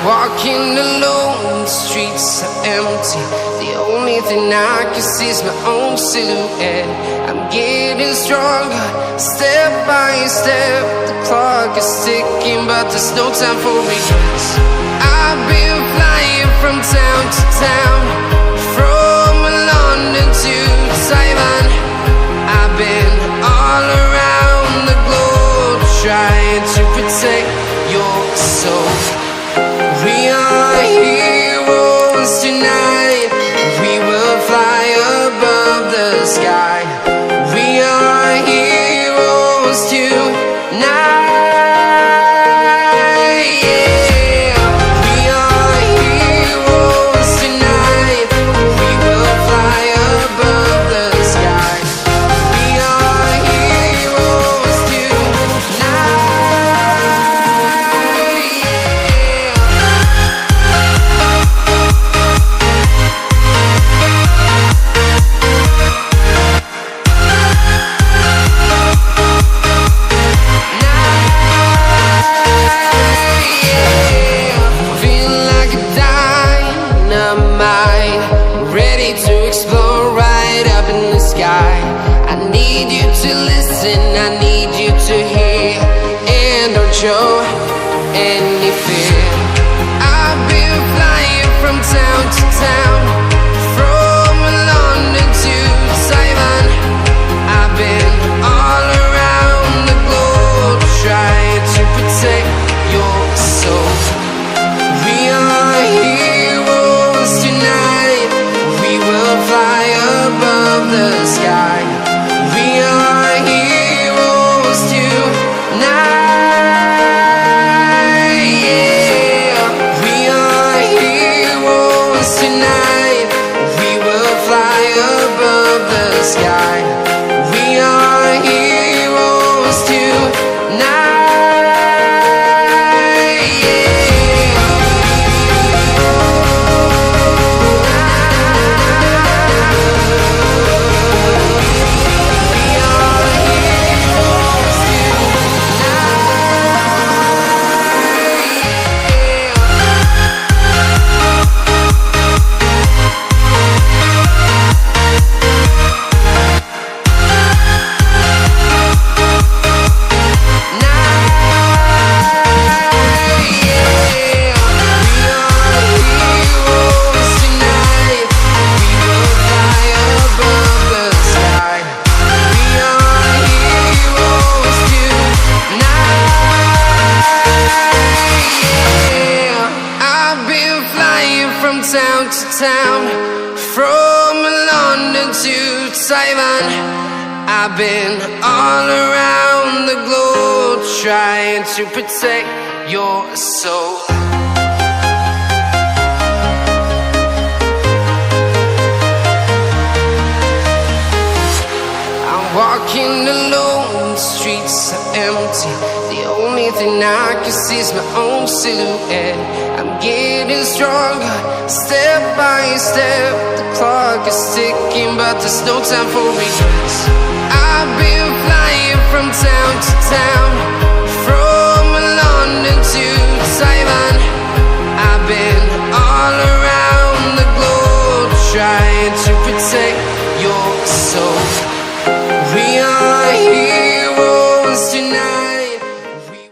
walking alone, the streets are empty. The only thing I can see is my own silhouette. I'm getting stronger, step by step. The clock is ticking, but there's no time for regrets. I've been flying from town to town, from London to Taiwan. I've been all around the globe, trying to protect your soul. We are heroes tonight. We will fly above the sky. We are heroes tonight. Yeah. We are heroes tonight. We will fly above the sky. We are heroes tonight. I need you to hear, and don't show any fear. I've been flying from town to town, from London to Taiwan. I've been all around the globe, trying to protect your soul. We are heroes tonight. We will fly above the sky. We are heroes tonight. Yeah. We are heroes tonight. We will fly above the sky. We are heroes tonight. Town to town, from London to Taiwan. I've been all around the globe, trying to protect your soul. I'm walking alone, the streets are empty. The only thing I can see is my own silhouette. I'm getting stronger, step by step. The clock is ticking, but there's no time for regrets. I've been flying from town to town,